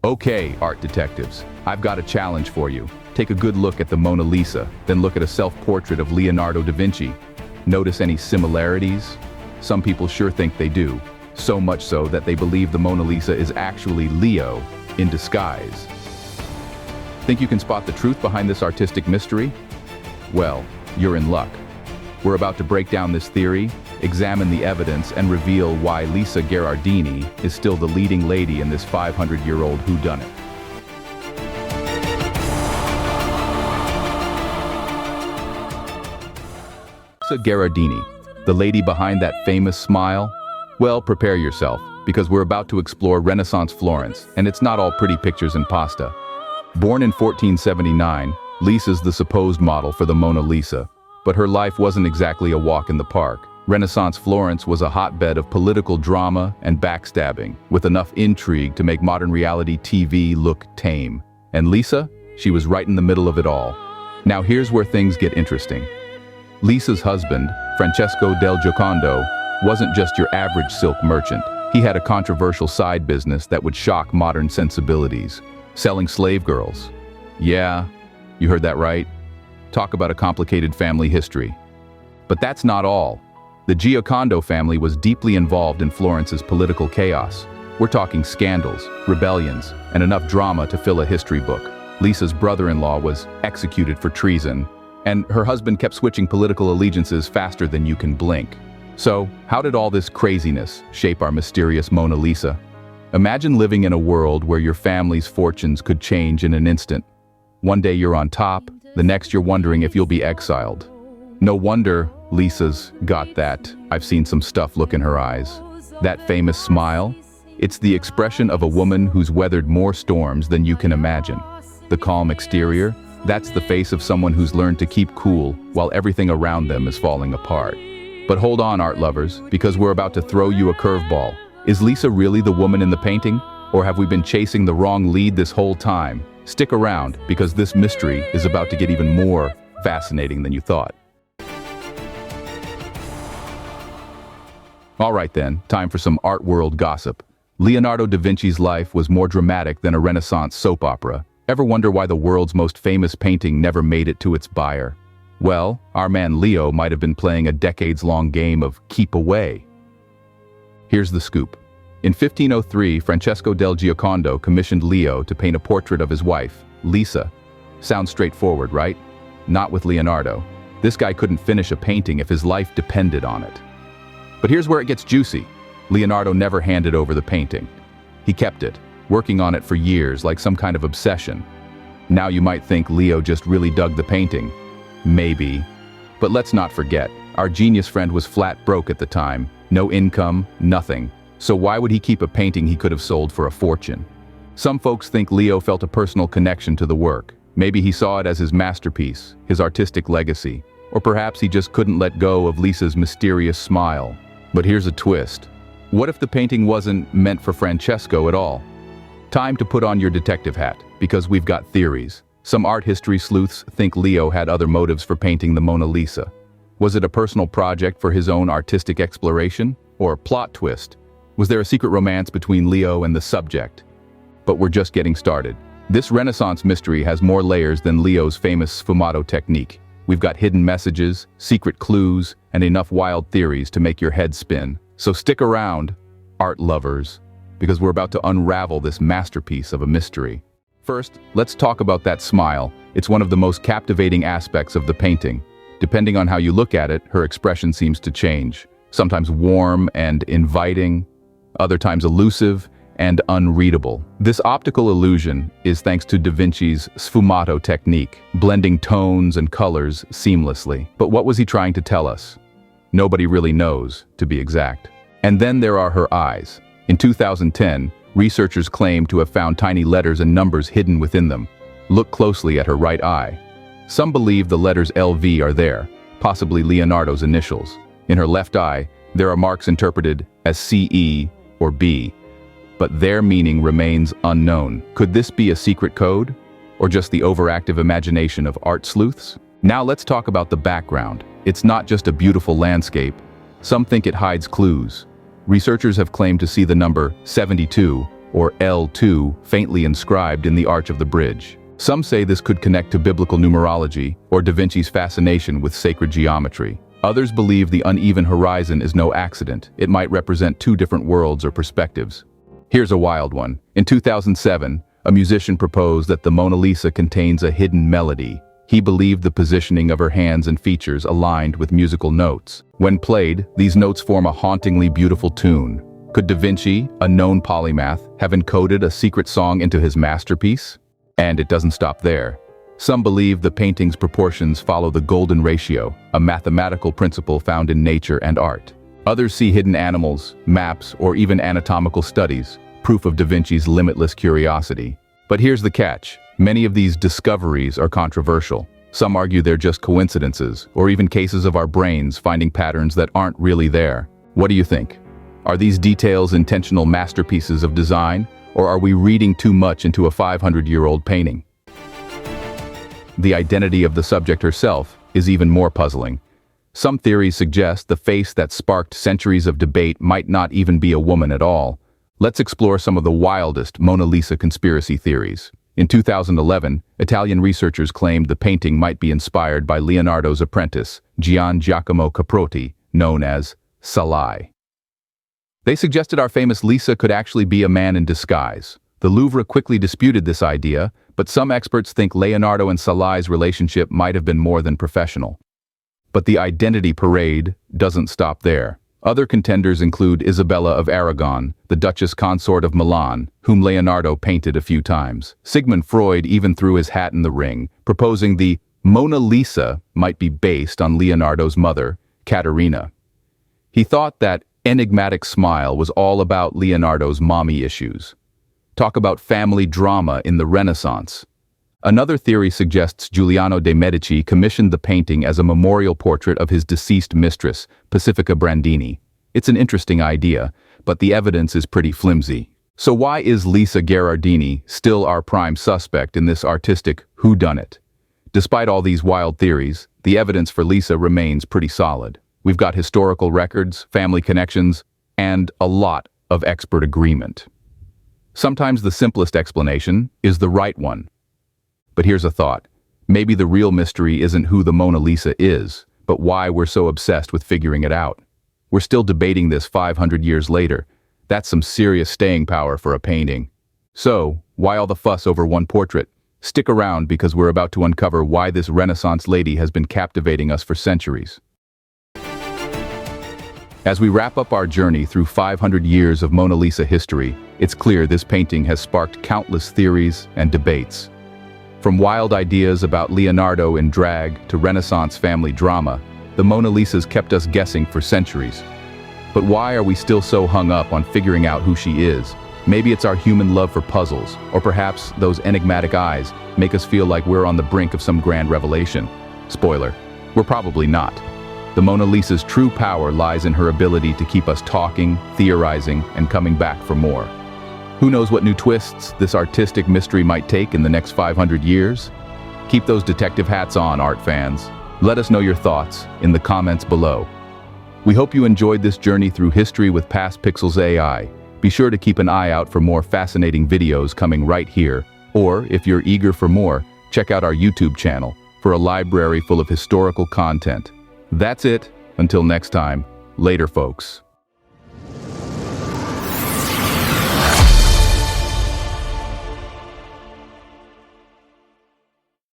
Okay, art detectives, I've got a challenge for you. Take a good look at the Mona Lisa, then look at a self-portrait of Leonardo da Vinci. Notice any similarities? Some people sure think they do, so much so that they believe the Mona Lisa is actually Leo in disguise. Think you can spot the truth behind this artistic mystery? Well, you're in luck. We're about to break down this theory, examine the evidence, and reveal why Lisa Gherardini is still the leading lady in this 500-year-old whodunit. Lisa Gherardini, the lady behind that famous smile? Well, prepare yourself, because we're about to explore Renaissance Florence, and it's not all pretty pictures and pasta. Born in 1479, Lisa's the supposed model for the Mona Lisa, but her life wasn't exactly a walk in the park. Renaissance Florence was a hotbed of political drama and backstabbing, with enough intrigue to make modern reality TV look tame. And Lisa? She was right in the middle of it all. Now here's where things get interesting. Lisa's husband, Francesco del Giocondo, wasn't just your average silk merchant. He had a controversial side business that would shock modern sensibilities. Selling slave girls. Yeah, you heard that right. Talk about a complicated family history. But that's not all. The Giocondo family was deeply involved in Florence's political chaos. We're talking scandals, rebellions, and enough drama to fill a history book. Lisa's brother-in-law was executed for treason, and her husband kept switching political allegiances faster than you can blink. So, how did all this craziness shape our mysterious Mona Lisa? Imagine living in a world where your family's fortunes could change in an instant. One day you're on top, the next you're wondering if you'll be exiled. No wonder Lisa's got that "I've seen some stuff" look in her eyes. That famous smile? It's the expression of a woman who's weathered more storms than you can imagine. The calm exterior? That's the face of someone who's learned to keep cool while everything around them is falling apart. But hold on, art lovers, because we're about to throw you a curveball. Is Lisa really the woman in the painting? Or have we been chasing the wrong lead this whole time? Stick around, because this mystery is about to get even more fascinating than you thought. All right then, time for some art world gossip. Leonardo da Vinci's life was more dramatic than a Renaissance soap opera. Ever wonder why the world's most famous painting never made it to its buyer? Well, our man Leo might have been playing a decades-long game of keep away. Here's the scoop. In 1503, Francesco del Giocondo commissioned Leo to paint a portrait of his wife, Lisa. Sounds straightforward, right? Not with Leonardo. This guy couldn't finish a painting if his life depended on it. But here's where it gets juicy. Leonardo never handed over the painting. He kept it, working on it for years like some kind of obsession. Now you might think Leo just really dug the painting. Maybe. But let's not forget, our genius friend was flat broke at the time. No income, nothing. So why would he keep a painting he could have sold for a fortune? Some folks think Leo felt a personal connection to the work. Maybe he saw it as his masterpiece, his artistic legacy. Or perhaps he just couldn't let go of Lisa's mysterious smile. But here's a twist. What if the painting wasn't meant for Francesco at all? Time to put on your detective hat, because we've got theories. Some art history sleuths think Leo had other motives for painting the Mona Lisa. Was it a personal project for his own artistic exploration? Or plot twist? Was there a secret romance between Leo and the subject? But we're just getting started. This Renaissance mystery has more layers than Leo's famous sfumato technique. We've got hidden messages, secret clues, and enough wild theories to make your head spin. So stick around, art lovers, because we're about to unravel this masterpiece of a mystery. First, let's talk about that smile. It's one of the most captivating aspects of the painting. Depending on how you look at it, her expression seems to change. Sometimes warm and inviting, other times elusive and unreadable. This optical illusion is thanks to Da Vinci's sfumato technique, blending tones and colors seamlessly. But what was he trying to tell us? Nobody really knows, to be exact. And then there are her eyes. In 2010, researchers claim to have found tiny letters and numbers hidden within them. Look closely at her right eye. Some believe the letters LV are there, possibly Leonardo's initials. In her left eye, there are marks interpreted as CE or B, but their meaning remains unknown. Could this be a secret code? Or just the overactive imagination of art sleuths? Now let's talk about the background. It's not just a beautiful landscape. Some think it hides clues. Researchers have claimed to see the number 72, or L2, faintly inscribed in the arch of the bridge. Some say this could connect to biblical numerology or Da Vinci's fascination with sacred geometry. Others believe the uneven horizon is no accident. It might represent two different worlds or perspectives. Here's a wild one. In 2007, a musician proposed that the Mona Lisa contains a hidden melody. He believed the positioning of her hands and features aligned with musical notes. When played, these notes form a hauntingly beautiful tune. Could Da Vinci, a known polymath, have encoded a secret song into his masterpiece? And it doesn't stop there. Some believe the painting's proportions follow the golden ratio, a mathematical principle found in nature and art. Others see hidden animals, maps, or even anatomical studies, proof of Da Vinci's limitless curiosity. But here's the catch. Many of these discoveries are controversial. Some argue they're just coincidences, or even cases of our brains finding patterns that aren't really there. What do you think? Are these details intentional masterpieces of design, or are we reading too much into a 500-year-old painting? The identity of the subject herself is even more puzzling. Some theories suggest the face that sparked centuries of debate might not even be a woman at all. Let's explore some of the wildest Mona Lisa conspiracy theories. In 2011, Italian researchers claimed the painting might be inspired by Leonardo's apprentice, Gian Giacomo Caprotti, known as Salai. They suggested our famous Lisa could actually be a man in disguise. The Louvre quickly disputed this idea, but some experts think Leonardo and Salai's relationship might have been more than professional. But the identity parade doesn't stop there. Other contenders include Isabella of Aragon, the Duchess Consort of Milan, whom Leonardo painted a few times. Sigmund Freud even threw his hat in the ring, proposing the Mona Lisa might be based on Leonardo's mother, Caterina. He thought that enigmatic smile was all about Leonardo's mommy issues. Talk about family drama in the Renaissance. Another theory suggests Giuliano de' Medici commissioned the painting as a memorial portrait of his deceased mistress, Pacifica Brandini. It's an interesting idea, but the evidence is pretty flimsy. So why is Lisa Gherardini still our prime suspect in this artistic whodunit? Despite all these wild theories, the evidence for Lisa remains pretty solid. We've got historical records, family connections, and a lot of expert agreement. Sometimes the simplest explanation is the right one. But here's a thought. Maybe the real mystery isn't who the Mona Lisa is, but why we're so obsessed with figuring it out. We're still debating this 500 years later. That's some serious staying power for a painting. So, why all the fuss over one portrait? Stick around because we're about to uncover why this Renaissance lady has been captivating us for centuries. As we wrap up our journey through 500 years of Mona Lisa history, it's clear this painting has sparked countless theories and debates. From wild ideas about Leonardo in drag to Renaissance family drama, the Mona Lisa's kept us guessing for centuries. But why are we still so hung up on figuring out who she is? Maybe it's our human love for puzzles, or perhaps those enigmatic eyes make us feel like we're on the brink of some grand revelation. Spoiler, we're probably not. The Mona Lisa's true power lies in her ability to keep us talking, theorizing, and coming back for more. Who knows what new twists this artistic mystery might take in the next 500 years? Keep those detective hats on, art fans. Let us know your thoughts in the comments below. We hope you enjoyed this journey through history with Past Pixels AI. Be sure to keep an eye out for more fascinating videos coming right here, or if you're eager for more, check out our YouTube channel for a library full of historical content. That's it. Until next time, later folks.